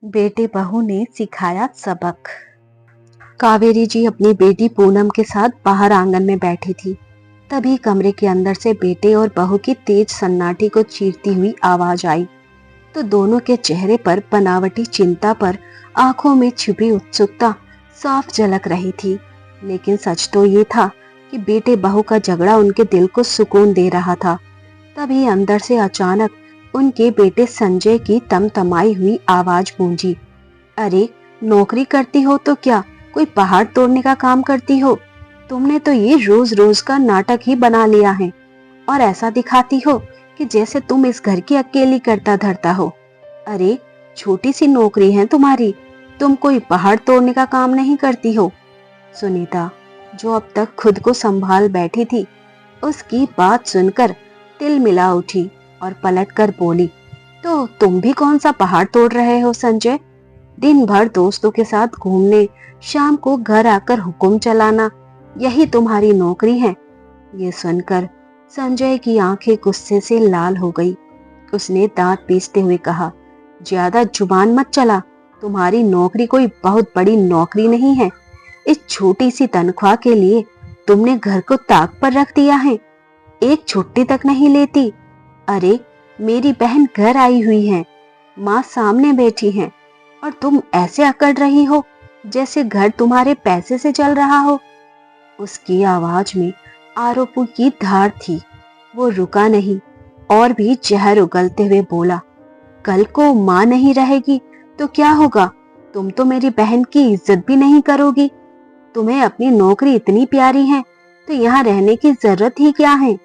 बेटे बहू ने सिखाया सबक। कावेरी जी अपनी बेटी पूनम के साथ बाहर आंगन में बैठी थी। तभी कमरे के अंदर से बेटे और बहू की तेज सन्नाटे को चीरती हुई आवाज आई तो दोनों के चेहरे पर बनावटी चिंता पर आंखों में छिपी उत्सुकता साफ झलक रही थी। लेकिन सच तो ये था कि बेटे बहू का झगड़ा उनके दिल को सुकून दे रहा था। तभी अंदर से अचानक उनके बेटे संजय की तमतमाई हुई आवाज गूंजी। अरे, नौकरी करती हो तो क्या कोई पहाड़ तोड़ने का काम करती हो? तुमने तो ये रोज रोज का नाटक ही बना लिया है और ऐसा दिखाती हो कि जैसे तुम इस घर की अकेली करता धरता हो। अरे, छोटी सी नौकरी है तुम्हारी, तुम कोई पहाड़ तोड़ने का काम नहीं करती हो। सुनीता, जो अब तक खुद को संभाल बैठी थी, उसकी बात सुनकर तिल मिला उठी और पलटकर बोली, तो तुम भी कौन सा पहाड़ तोड़ रहे हो संजय? दिन भर दोस्तों के साथ घूमने, शाम को घर आकर हुक्म चलाना, यही तुम्हारी नौकरी है। ये सुनकर संजय की आंखें गुस्से से लाल हो गई। उसने दांत पीसते हुए कहा, ज्यादा जुबान मत चला, तुम्हारी नौकरी कोई बहुत बड़ी नौकरी नहीं है। इस छोटी सी तनख्वाह के लिए तुमने घर को ताक पर रख दिया है, एक छुट्टी तक नहीं लेती। अरे, मेरी बहन घर आई हुई है, माँ सामने बैठी है और तुम ऐसे अकड़ रही हो जैसे घर तुम्हारे पैसे से चल रहा हो। उसकी आवाज में आरोपों की धार थी। वो रुका नहीं और भी जहर उगलते हुए बोला, कल को माँ नहीं रहेगी तो क्या होगा? तुम तो मेरी बहन की इज्जत भी नहीं करोगी। तुम्हें अपनी नौकरी इतनी प्यारी है तो यहाँ रहने की जरूरत ही क्या है?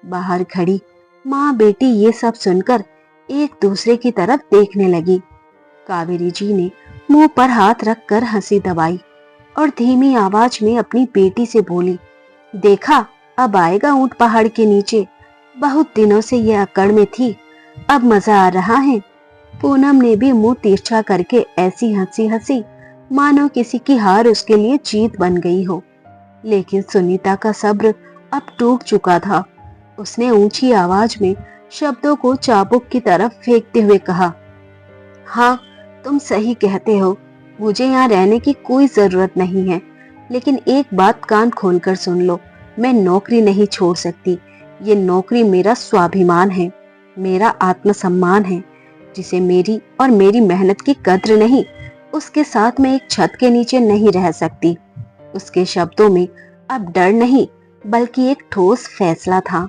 बाहर खड़ी माँ बेटी ये सब सुनकर एक दूसरे की तरफ देखने लगी। कावेरी जी ने मुंह पर हाथ रखकर हंसी दबाई और धीमी आवाज में अपनी बेटी से बोली, देखा, अब आएगा ऊंट पहाड़ के नीचे। बहुत दिनों से ये अकड़ में थी, अब मजा आ रहा है। पूनम ने भी मुंह तिरछा करके ऐसी हंसी हंसी मानो किसी की हार उसके लिए जीत बन गई हो। लेकिन सुनीता का सब्र अब टूट चुका था। उसने ऊंची आवाज में शब्दों को चाबुक की तरफ फेंकते हुए कहा, हाँ, तुम सही कहते हो, मुझे यहाँ रहने की कोई जरूरत नहीं है। लेकिन एक बात कान खोलकर सुन लो, मैं नौकरी नहीं छोड़ सकती। ये नौकरी मेरा स्वाभिमान है, मेरा आत्मसम्मान है। जिसे मेरी और मेरी मेहनत की कद्र नहीं, उसके साथ मैं एक छत के नीचे नहीं रह सकती। उसके शब्दों में अब डर नहीं बल्कि एक ठोस फैसला था।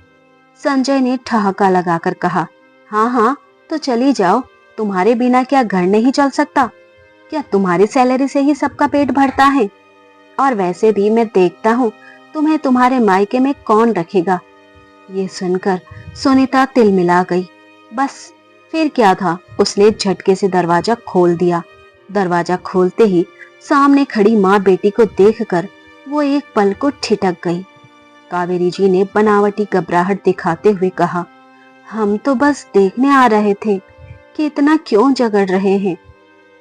संजय ने ठहाका लगाकर कहा, हाँ हाँ, तो चली जाओ। तुम्हारे बिना क्या घर नहीं चल सकता? क्या तुम्हारी सैलरी से ही सबका पेट भरता है? और वैसे भी मैं देखता हूँ तुम्हें तुम्हारे मायके में कौन रखेगा। ये सुनकर सुनीता तिलमिला गई। बस फिर क्या था, उसने झटके से दरवाजा खोल दिया। दरवाजा खोलते ही सामने खड़ी माँ बेटी को देखकर वो एक पल को ठिठक गई। कावेरी जी ने बनावटी घबराहट दिखाते हुए कहा, हम तो बस देखने आ रहे थे कि इतना क्यों झगड़ रहे हैं।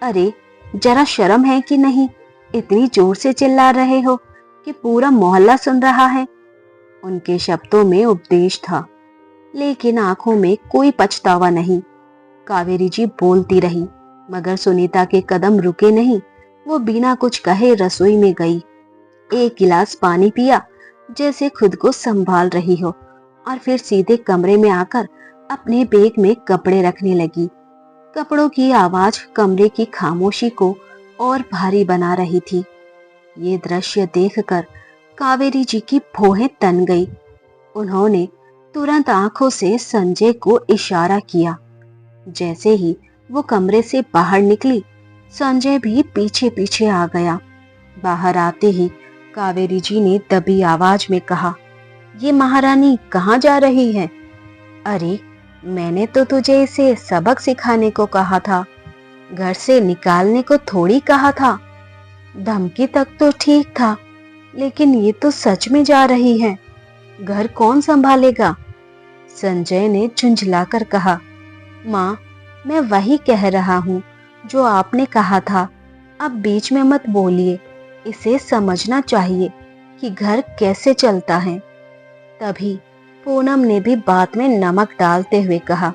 अरे, जरा शर्म है कि नहीं? इतनी जोर से चिल्ला रहे हो कि पूरा मोहल्ला सुन रहा है। उनके शब्दों में उपदेश था, लेकिन आंखों में कोई पछतावा नहीं। कावेरी जी बोलती रही, मगर सुनीता के कदम रुके नहीं। वो बिना कुछ कहे रसोई में गई, एक गिलास पानी पिया जैसे खुद को संभाल रही हो, और फिर सीधे कमरे में आकर अपने बैग में कपड़े रखने लगी। कपड़ों की आवाज कमरे की खामोशी को और भारी बना रही थी। ये दृश्य देखकर कावेरी जी की भौहें तन गई। उन्होंने तुरंत आंखों से संजय को इशारा किया। जैसे ही वो कमरे से बाहर निकली, संजय भी पीछे पीछे आ गया। बाहर आते ही कावेरी जी ने दबी आवाज में कहा, ये महारानी कहाँ जा रही है? अरे, मैंने तो तुझे इसे सबक सिखाने को कहा था, घर से निकालने को थोड़ी कहा था। धमकी तक तो ठीक था, लेकिन ये तो सच में जा रही है, घर कौन संभालेगा? संजय ने झुंझलाकर कहा, माँ, मैं वही कह रहा हूँ जो आपने कहा था। अब बीच में मत बोलिए, इसे समझना चाहिए कि घर कैसे चलता है। तभी पूनम ने भी बात में नमक डालते हुए कहा,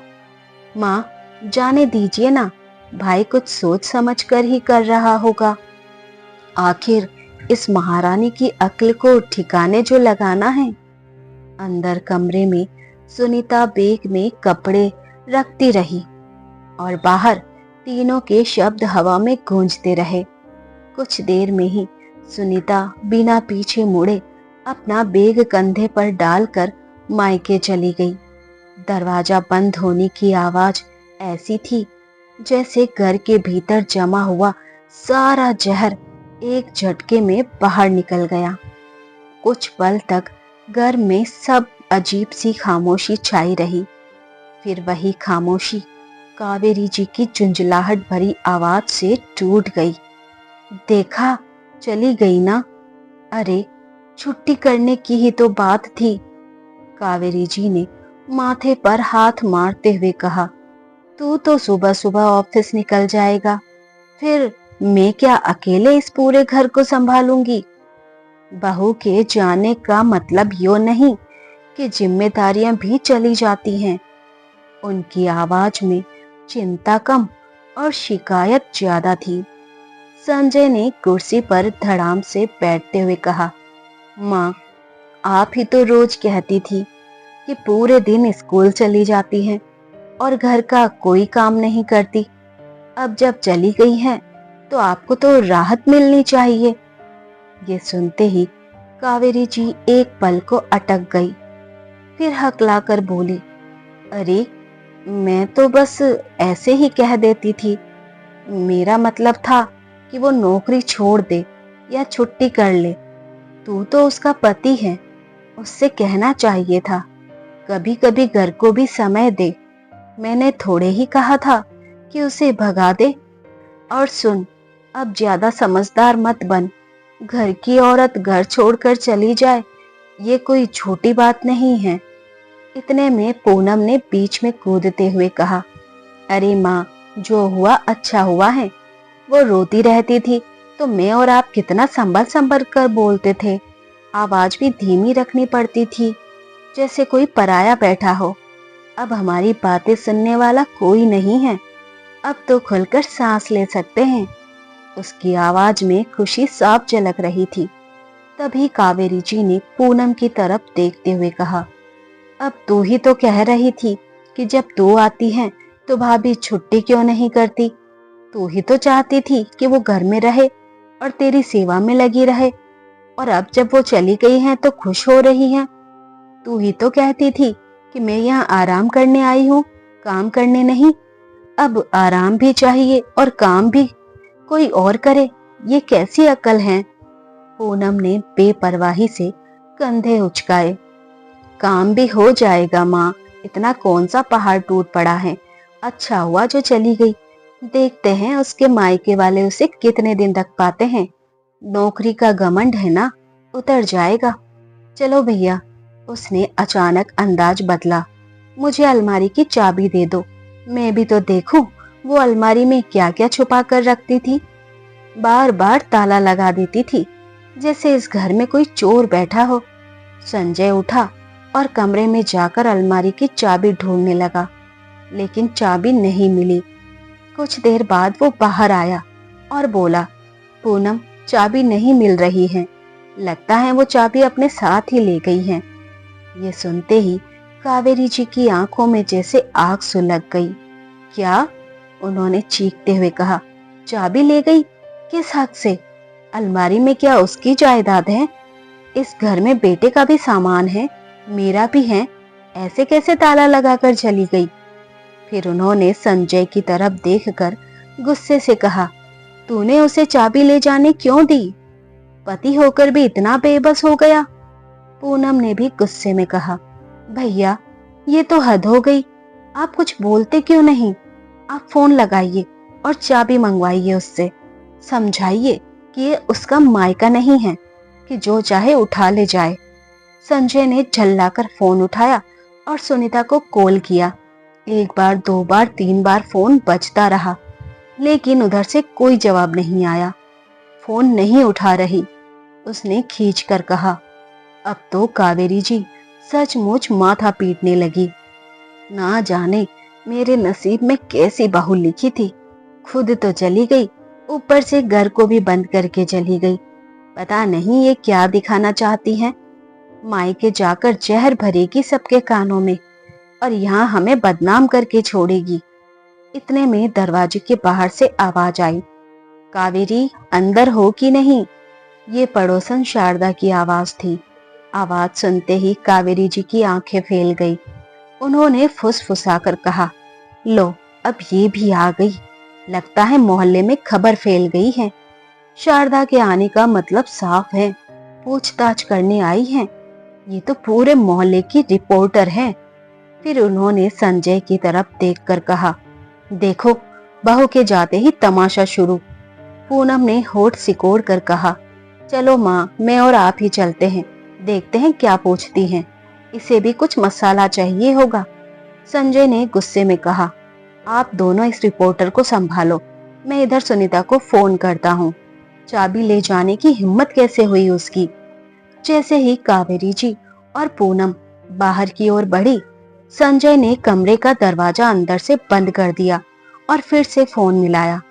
माँ, जाने दीजिए ना, भाई कुछ सोच समझ कर ही कर रहा होगा। आखिर इस महारानी की अक्ल को ठिकाने जो लगाना है। अंदर कमरे में सुनीता बैग में कपड़े रखती रही और बाहर तीनों के शब्द हवा में गूंजते रहे। कुछ देर में ही सुनीता बिना पीछे मुड़े अपना बैग कंधे पर डालकर मायके चली गई। दरवाजा बंद होने की आवाज ऐसी थी जैसे घर के भीतर जमा हुआ सारा जहर एक झटके में बाहर निकल गया। कुछ पल तक घर में सब अजीब सी खामोशी छाई रही। फिर वही खामोशी कावेरी जी की झुंझलाहट भरी आवाज से टूट गई। देखा, चली गई ना। अरे, छुट्टी करने की ही तो बात थी। कावेरी जी ने माथे पर हाथ मारते हुए कहा, तू तो सुबह सुबह ऑफिस निकल जाएगा, फिर मैं क्या अकेले इस पूरे घर को संभालूंगी। बहू के जाने का मतलब यो नहीं कि जिम्मेदारियां भी चली जाती हैं। उनकी आवाज में चिंता कम और शिकायत ज्यादा थी। संजय ने कुर्सी पर धड़ाम से बैठते हुए कहा, माँ, आप ही तो रोज कहती थी कि पूरे दिन स्कूल चली जाती हैं और घर का कोई काम नहीं करती। अब जब चली गई हैं तो आपको तो राहत मिलनी चाहिए। ये सुनते ही कावेरी जी एक पल को अटक गई, फिर हकलाकर बोली, अरे, मैं तो बस ऐसे ही कह देती थी। मेरा मतलब था कि वो नौकरी छोड़ दे या छुट्टी कर ले। तू तो उसका पति है, उससे कहना चाहिए था कभी कभी घर को भी समय दे। मैंने थोड़े ही कहा था कि उसे भगा दे। और सुन, अब ज्यादा समझदार मत बन। घर की औरत घर छोड़कर चली जाए, ये कोई छोटी बात नहीं है। इतने में पूनम ने बीच में कूदते हुए कहा, अरे माँ, जो हुआ अच्छा हुआ है। वो रोती रहती थी तो मैं और आप कितना संभल संभल कर बोलते थे। आवाज भी धीमी रखनी पड़ती थी, जैसे कोई पराया बैठा हो। अब हमारी बातें सुनने वाला कोई नहीं है। अब तो खुलकर सांस ले सकते हैं। उसकी आवाज में खुशी साफ झलक रही थी। तभी कावेरी जी ने पूनम की तरफ देखते हुए कहा, अब तू ही तो कह रही थी कि जब तू आती है तो भाभी छुट्टी क्यों नहीं करती। तू ही तो चाहती थी कि वो घर में रहे और तेरी सेवा में लगी रहे, और अब जब वो चली गई हैं तो खुश हो रही हैं। तू ही तो कहती थी कि मैं यहाँ आराम करने आई हूँ, काम करने नहीं। अब आराम भी चाहिए और काम भी कोई और करे। ये कैसी अकल है। पूनम ने बेपरवाही से कंधे उचकाए। काम भी हो जाएगा माँ, इतना कौन सा पहाड़ टूट पड़ा है। अच्छा हुआ जो चली गई। देखते हैं उसके मायके वाले उसे कितने दिन रख पाते हैं। नौकरी का घमंड है ना, उतर जाएगा। चलो भैया, उसने अचानक अंदाज बदला, मुझे अलमारी की चाबी दे दो, मैं भी तो देखूं वो अलमारी में क्या क्या छुपा कर रखती थी। बार बार ताला लगा देती थी, जैसे इस घर में कोई चोर बैठा हो। संजय उठा और कमरे में जाकर अलमारी की चाबी ढूंढने लगा, लेकिन चाबी नहीं मिली। कुछ देर बाद वो बाहर आया और बोला, पूनम, चाबी नहीं मिल रही है। लगता है वो चाबी अपने साथ ही ले गई है। ये सुनते ही कावेरी जी की आंखों में जैसे आग सुलग गई। क्या? उन्होंने चीखते हुए कहा, चाबी ले गई? किस हक से? अलमारी में क्या उसकी जायदाद है? इस घर में बेटे का भी सामान है, मेरा भी है। ऐसे कैसे ताला लगाकर चली गई? फिर उन्होंने संजय की तरफ देखकर गुस्से से कहा, तूने उसे चाबी ले जाने क्यों दी? पति होकर भी इतना बेबस हो गया। पूनम ने भी गुस्से में कहा, भैया, ये तो हद हो गई। आप कुछ बोलते क्यों नहीं? आप फोन लगाइए और चाबी मंगवाइए उससे। समझाइए कि ये उसका मायका नहीं है कि जो चाहे उठा ले जाए। संजय ने झल्लाकर फोन उठाया और सुनीता को कॉल किया। एक बार, दो बार, तीन बार फोन बजता रहा, लेकिन उधर से कोई जवाब नहीं आया। फोन नहीं उठा रही। उसने खींचकर कहा, अब तो कावेरी जी सचमुच माथा पीटने लगी। ना जाने मेरे नसीब में कैसी बहू लिखी थी। खुद तो चली गई, ऊपर से घर को भी बंद करके चली गई। पता नहीं ये क्या दिखाना चाहती है। मायके जाकर जहर भरेगी सबके कानों में और यहाँ हमें बदनाम करके छोड़ेगी। इतने में दरवाजे के बाहर से आवाज आई, कावेरी अंदर हो कि नहीं? ये पड़ोसन शारदा की आवाज थी। आवाज सुनते ही कावेरी जी की आंखें फैल गई। उन्होंने फुसफुसाकर कहा, लो अब ये भी आ गई। लगता है मोहल्ले में खबर फैल गई है। शारदा के आने का मतलब साफ है, पूछताछ करने आई है। ये तो पूरे मोहल्ले की रिपोर्टर है। फिर उन्होंने संजय की तरफ देखकर कहा, देखो बहू के जाते ही तमाशा शुरू। पूनम ने होठ सिकोड़ कर कहा, चलो माँ, मैं और आप ही चलते हैं, देखते हैं क्या पूछती हैं। इसे भी कुछ मसाला चाहिए होगा। संजय ने गुस्से में कहा, आप दोनों इस रिपोर्टर को संभालो, मैं इधर सुनीता को फोन करता हूँ। चाबी ले जाने की हिम्मत कैसे हुई उसकी। जैसे ही कावेरी जी और पूनम बाहर की ओर बढ़ी, संजय ने कमरे का दरवाजा अंदर से बंद कर दिया और फिर से फोन मिलाया।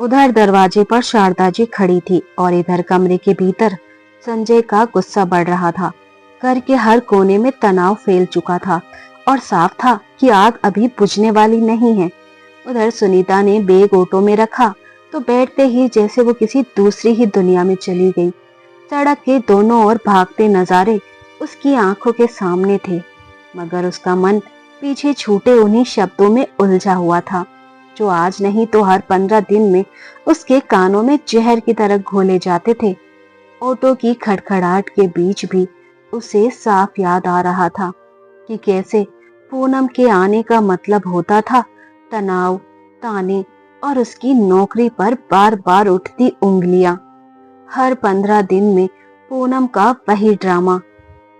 उधर दरवाजे पर शारदा जी खड़ी थी और इधर कमरे के भीतर संजय का गुस्सा बढ़ रहा था। घर के हर कोने में तनाव फैल चुका था और साफ था कि आग अभी बुझने वाली नहीं है। उधर सुनीता ने बैग ऑटो में रखा तो बैठते ही जैसे वो किसी दूसरी ही दुनिया में चली गई। सड़क के दोनों ओर भागते नजारे उसकी आंखों के सामने थे, मगर उसका मन पीछे छूटे उन्हीं शब्दों में उलझा हुआ था जो आज नहीं तो हर 15 दिन में उसके कानों में जहर की तरह घोले जाते थे। ऑटो की खड़खड़ाहट के बीच भी उसे साफ याद आ रहा था कि कैसे पूनम के आने का मतलब होता था तनाव, ताने और उसकी नौकरी पर बार बार उठती उंगलियां। हर 15 दिन में पूनम का वही ड्रामा,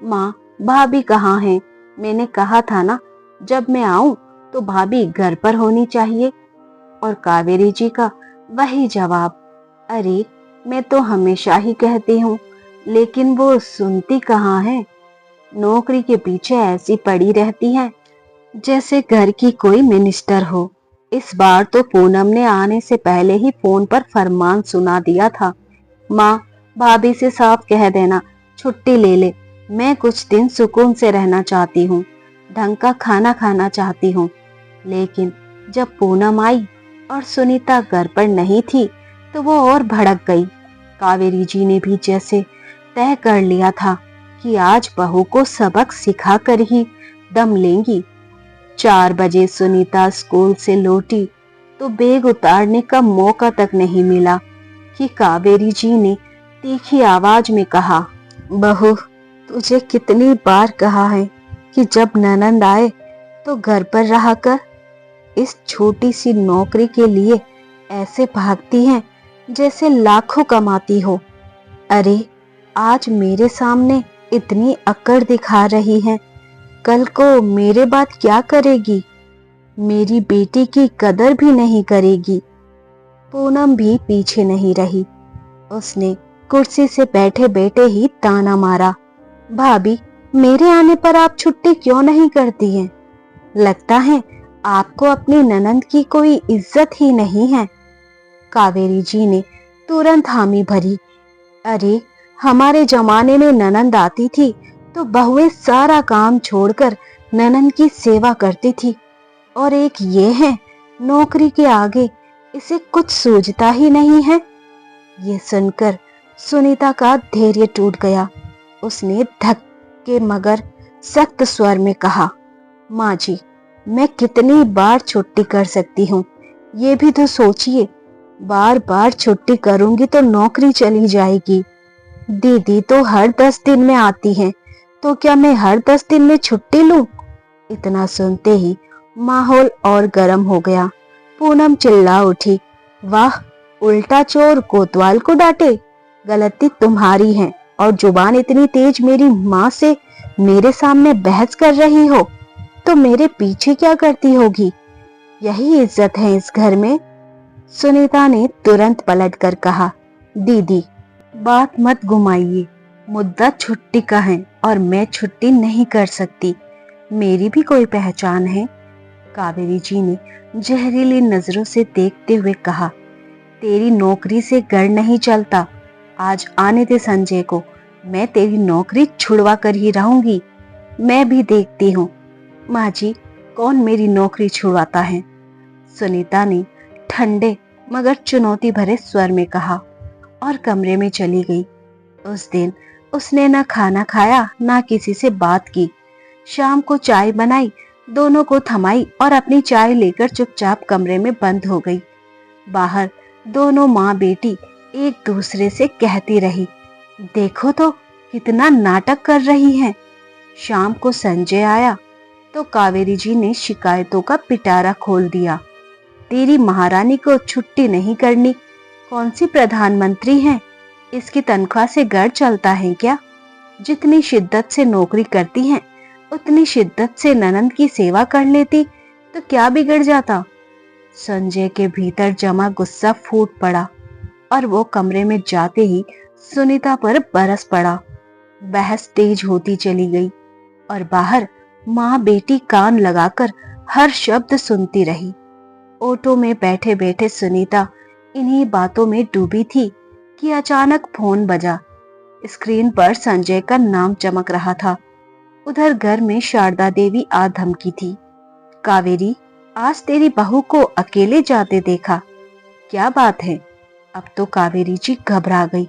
माँ भाभी कहाँ हैं? मैंने कहा था ना जब मैं आऊं तो भाभी घर पर होनी चाहिए। और कावेरी जी का वही जवाब, अरे मैं तो हमेशा ही कहती हूँ, लेकिन वो सुनती कहाँ है। नौकरी के पीछे ऐसी पड़ी रहती है जैसे घर की कोई मिनिस्टर हो। इस बार तो पूनम ने आने से पहले ही फोन पर फरमान सुना दिया था, माँ भाभी से साफ कह देना छुट्टी ले ले, मैं कुछ दिन सुकून से रहना चाहती हूँ, ढंग का खाना खाना चाहती हूँ। लेकिन जब पूनम आई और सुनीता घर पर नहीं थी तो वो और भड़क गई। कावेरी जी ने भी जैसे तय कर लिया था कि आज बहू को सबक सिखा कर ही दम लेंगी। 4 बजे सुनीता स्कूल से लौटी तो बैग उतारने का मौका तक नहीं मिला कि कावेरी जी ने तीखी आवाज में कहा, बहू तुझे कितनी बार कहा है कि जब ननंद आए तो घर पर रहा कर। इस छोटी सी नौकरी के लिए ऐसे भागती हैं जैसे लाखों कमाती हो। अरे आज मेरे सामने इतनी अकड़ दिखा रही है, कल को मेरे बाद क्या करेगी? मेरी बेटी की कदर भी नहीं करेगी। पूनम भी पीछे नहीं रही। उसने कुर्सी से बैठे बैठे ही ताना मारा, भाभी मेरे आने पर आप छुट्टी क्यों नहीं करती हैं? लगता है आपको अपनी ननंद की कोई इज्जत ही नहीं है। कावेरी जी ने तुरंत हामी भरी, अरे हमारे जमाने में ननंद आती थी तो बहुएं सारा काम छोड़कर ननंद की सेवा करती थी, और एक ये है नौकरी के आगे इसे कुछ सूझता ही नहीं है। ये सुनकर सुनीता का धैर्य टूट गया। उसने धक्के मगर सख्त स्वर में कहा, माँ जी मैं कितनी बार छुट्टी कर सकती हूँ, ये भी तो सोचिए। बार बार छुट्टी करूंगी तो नौकरी चली जाएगी। दीदी तो हर 10 दिन में आती हैं, तो क्या मैं हर 10 दिन में छुट्टी लूं? इतना सुनते ही माहौल और गर्म हो गया। पूनम चिल्ला उठी, वाह उल्टा चोर कोतवाल को डांटे, गलती तुम्हारी है और जुबान इतनी तेज मेरी माँ से मेरे सामने बहस कर रही हो तो मेरे पीछे क्या करती होगी? यही इज्जत है इस घर में। सुनीता ने तुरंत पलटकर कहा, दीदी बात मत घुमाइए, मुद्दा छुट्टी का है और मैं छुट्टी नहीं कर सकती। मेरी भी कोई पहचान है। कावेरी जी ने जहरीली नजरों से देखते हुए कहा, तेरी नौकरी से घर नहीं चलता। आज आने दे संजय को, मैं तेरी नौकरी छुड़वा कर ही रहूंगी। मैं भी देखती हूँ माँ जी, कौन मेरी नौकरी छुड़वाता है। सुनीता ने ठंडे मगर चुनौती भरे स्वर में कहा और कमरे में चली गई। उस दिन उसने न खाना खाया न किसी से बात की। शाम को चाय बनाई, दोनों को थमाई और अपनी चाय लेकर चुपचाप कमरे में बंद हो गई। बाहर दोनों माँ बेटी एक दूसरे से कहती रही, देखो तो कितना नाटक कर रही हैं। शाम को संजय आया तो कावेरी जी ने शिकायतों का पिटारा खोल दिया। तेरी महारानी को छुट्टी नहीं करनी, कौन सी प्रधानमंत्री है, इसकी तनख्वाह से घर चलता है क्या। जितनी शिद्दत से नौकरी करती हैं उतनी शिद्दत से ननंद की सेवा कर लेती तो क्या बिगड़ जाता। संजय के भीतर जमा गुस्सा फूट पड़ा और वो कमरे में जाते ही सुनीता पर बरस पड़ा। बहस तेज होती चली गई और बाहर माँ बेटी कान लगाकर हर शब्द सुनती रही। ऑटो में बैठे बैठे सुनीता इन्हीं बातों में डूबी थी कि अचानक फोन बजा। स्क्रीन पर संजय का नाम चमक रहा था। उधर घर में शारदा देवी आ धमकी थी, कावेरी, आज तेरी बहू को अकेले जाते देखा, क्या बात है। अब तो कावेरी जी घबरा गई।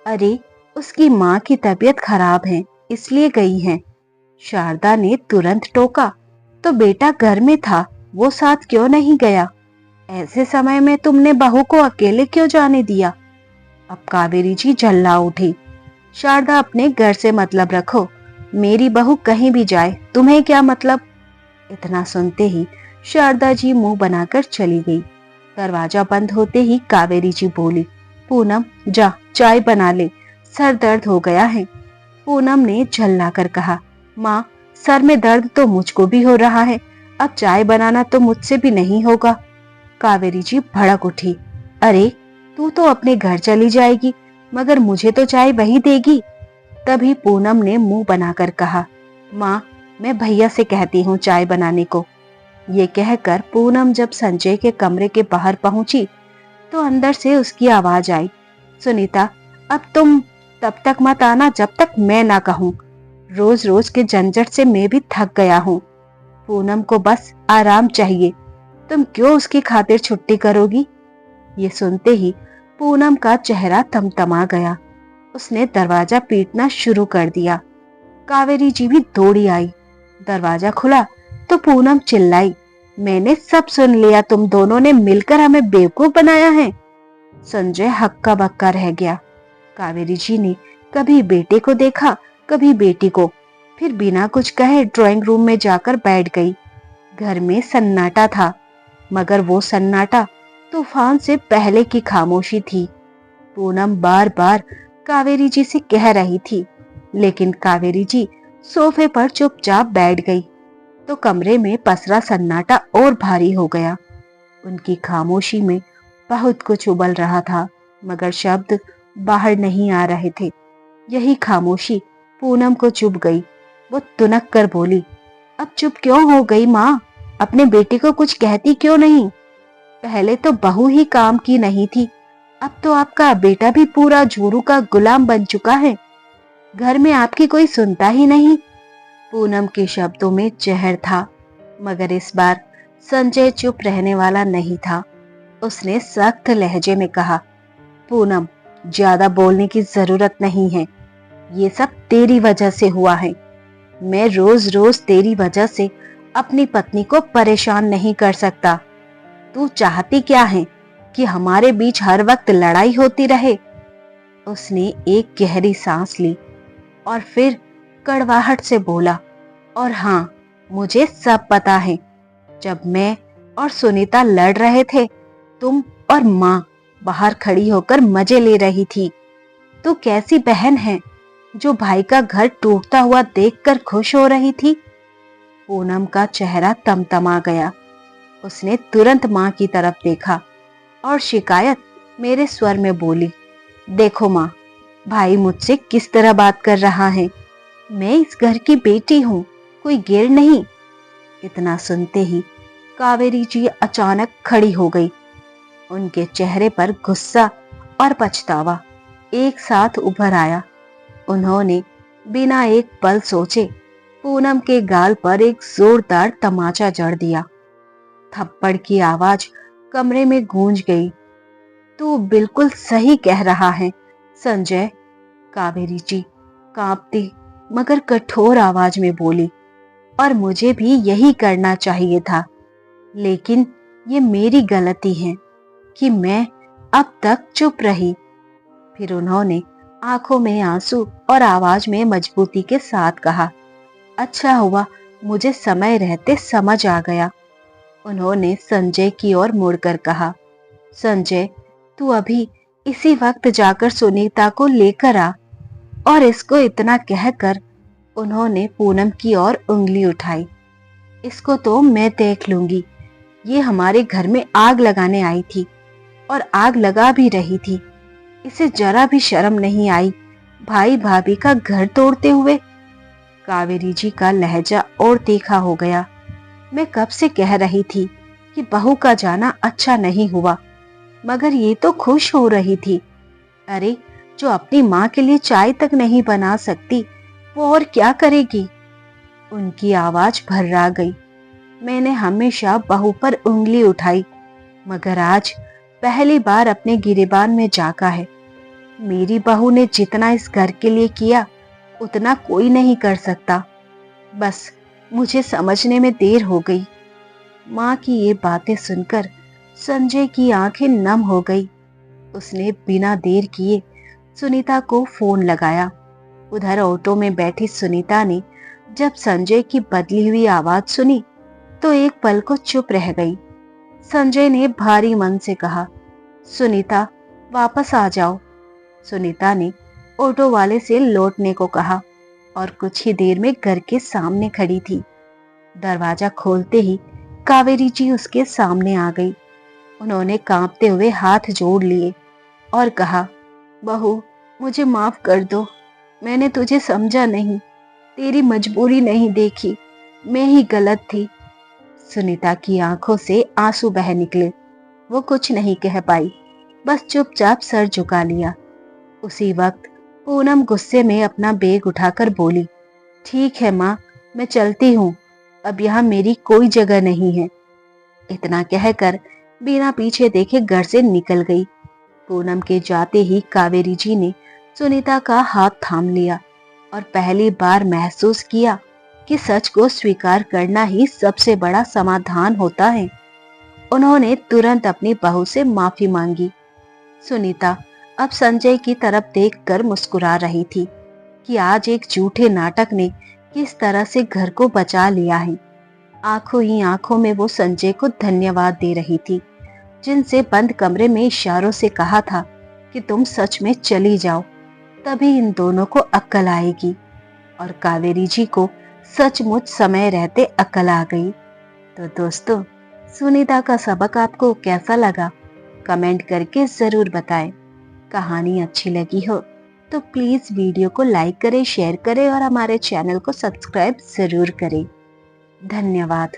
अरे, उसकी माँ की तबीयत खराब है इसलिए गई है। शारदा ने तुरंत टोका, तो बेटा घर में था, वो साथ क्यों नहीं गया। ऐसे समय में तुमने बहू को अकेले क्यों जाने दिया। अब कावेरी जी झल्ला उठी, शारदा अपने घर से मतलब रखो, मेरी बहू कहीं भी जाए तुम्हें क्या मतलब। इतना सुनते ही शारदा जी मुंह बनाकर चली गई। दरवाजा बंद होते ही कावेरी जी बोली, पूनम जा चाय बना ले, सर दर्द हो गया है। पूनम ने झल्ला कर कहा, माँ, सर में दर्द तो मुझको भी हो रहा है, अब चाय बनाना तो मुझसे भी नहीं होगा। कावेरी जी भड़क उठी, अरे तू तो अपने घर चली जाएगी मगर मुझे तो चाय वही देगी। तभी पूनम ने मुंह बनाकर कहा, माँ, मैं भैया से कहती हूँ चाय बनाने को। ये कहकर पूनम जब संजय के कमरे के बाहर पहुंची तो अंदर से उसकी आवाज आई, सुनीता, अब तुम तब तक मत आना जब तक मैं ना कहूँ। रोज रोज के झंझट से मैं भी थक गया हूँ। पूनम को बस आराम चाहिए, तुम क्यों उसकी खातिर छुट्टी करोगी। ये सुनते ही पूनम का चेहरा तमतमा गया। उसने दरवाजा पीटना शुरू कर दिया। कावेरी जी भी दौड़ी आई। दरवाजा खुला तो पूनम चिल्लाई, मैंने सब सुन लिया, तुम दोनों ने मिलकर हमें बेवकूफ बनाया है। संजय हक्का बक्का रह गया। कावेरी जी ने कभी बेटे को देखा, कभी बेटी को, फिर बिना कुछ कहे ड्राइंग रूम में जाकर बैठ गई। घर में सन्नाटा था, मगर वो सन्नाटा तूफान से पहले की खामोशी थी। पूनम बार बार कावेरी जी से कह रही थी, लेकिन कावेरी जी सोफे पर चुपचाप बैठ गई तो कमरे में पसरा सन्नाटा और भारी हो गया। उनकी खामोशी में बहुत कुछ उबल रहा था, मगर शब्द बाहर नहीं आ रहे थे। यही खामोशी पूनम को चुभ गई। वो तुनक कर बोली, अब चुप क्यों हो गई माँ, अपने बेटे को कुछ कहती क्यों नहीं। पहले तो बहू ही काम की नहीं थी, अब तो आपका बेटा भी पूरा जोरू का गुलाम बन चुका है। घर में आपकी कोई सुनता ही नहीं। पूनम के शब्दों में जहर था, मगर इस बार संजय चुप रहने वाला नहीं था। उसने सख्त लहजे में कहा, पूनम, ज्यादा बोलने की जरूरत नहीं है, ये सब तेरी वजह से हुआ है। मैं रोज रोज तेरी वजह से अपनी पत्नी को परेशान नहीं कर सकता। तू चाहती क्या है कि हमारे बीच हर वक्त लड़ाई होती रहे। उसने एक गहरी सांस ली और फिर कड़वाहट से बोला, और हाँ, मुझे सब पता है। जब मैं और सुनीता लड़ रहे थे, तुम और माँ बाहर खड़ी होकर मजे ले रही थी। तू कैसी बहन है जो भाई का घर टूटता हुआ देखकर खुश हो रही थी। पूनम का चेहरा तमतमा गया। उसने तुरंत माँ की तरफ देखा और शिकायत मेरे स्वर में बोली, देखो माँ, भाई मुझसे किस तरह बात कर रहा है। मैं इस घर की बेटी हूँ, कोई गिर नहीं। इतना सुनते ही कावेरी जी अचानक खड़ी हो गई। उनके चेहरे पर गुस्सा और पछतावा एक साथ उभर आया। उन्होंने बिना एक पल सोचे पूनम के गाल पर एक जोरदार तमाचा जड़ दिया। थप्पड़ की आवाज कमरे में गूंज गई। तू बिल्कुल सही कह रहा है संजय, कावेरी जी कांपती मगर कठोर आवाज में बोली। और मुझे भी यही करना चाहिए था, लेकिन ये मेरी गलती है कि मैं अब तक चुप रही। फिर उन्होंने आंखों में आंसू और आवाज में मजबूती के साथ कहा, अच्छा हुआ मुझे समय रहते समझ आ गया। उन्होंने संजय की ओर मुड़कर कहा, संजय तू अभी इसी वक्त जाकर सुनीता को लेकर आ। और इसको इतना कहकर उन्होंने पूनम की ओर उंगली उठाई। इसको तो मैं देख लूंगी, ये हमारे घर में आग लगाने आई थी और आग लगा भी रही थी। इसे जरा भी शर्म नहीं आई भाई भाभी का घर तोड़ते हुए। कावेरी जी का लहजा और तीखा हो गया। मैं कब से कह रही थी कि बहू का जाना अच्छा नहीं हुआ, मगर ये तो खुश हो रही थी। अरे जो अपनी माँ के लिए चाय तक नहीं बना सकती वो और क्या करेगी। उनकी आवाज भर्रा गई। मैंने हमेशा बहू पर उंगली उठाई, मगर आज पहली बार अपने गिरेबान में झांका है। मेरी बहू ने जितना इस घर के लिए किया उतना कोई नहीं कर सकता। बस मुझे समझने में देर हो गई। माँ की ये बातें सुनकर संजय की आंखें नम हो गई। उसने बिना देर किए सुनीता को फोन लगाया। उधर ऑटो में बैठी सुनीता ने जब संजय की बदली हुई आवाज सुनी तो एक पल को चुप रह गई। संजय ने भारी मन से कहा, सुनीता वापस आ जाओ। सुनीता ने ऑटो वाले से लौटने को कहा और कुछ ही देर में घर के सामने खड़ी थी। दरवाजा खोलते ही कावेरी जी उसके सामने आ गई। उन्होंने कांपते हुए हाथ जोड़ लिए और कहा, बहू मुझे माफ कर दो, मैंने तुझे समझा नहीं, तेरी मजबूरी नहीं देखी, मैं ही गलत थी। सुनीता की आंखों से आंसू बह निकले। वो कुछ नहीं कह पाई, बस चुपचाप सर झुका लिया। उसी वक्त पूनम गुस्से में अपना बैग उठाकर बोली, ठीक है माँ, मैं चलती हूँ, अब यहाँ मेरी कोई जगह नहीं है। इतना कहकर बिना पीछे देखे घर से निकल गई। पूनम के जाते ही कावेरी जी ने सुनीता का हाथ थाम लिया और पहली बार महसूस किया कि सच को स्वीकार करना ही सबसे बड़ा समाधान होता है। उन्होंने तुरंत अपनी बहू से माफी मांगी। सुनीता अब संजय की तरफ देखकर मुस्कुरा रही थी कि आज एक झूठे नाटक ने किस तरह से घर को बचा लिया है। आंखों ही आंखों में वो संजय को धन्यवाद दे रही थी, जिनसे बंद कमरे में इशारों से कहा था कि तुम सच में चली जाओ, तभी इन दोनों को अक्ल आएगी। और कावेरी जी को सचमुच समय रहते अक्ल आ गई। तो दोस्तों, सुनीता का सबक आपको कैसा लगा कमेंट करके जरूर बताएं। कहानी अच्छी लगी हो तो प्लीज वीडियो को लाइक करें, शेयर करें और हमारे चैनल को सब्सक्राइब जरूर करें। धन्यवाद।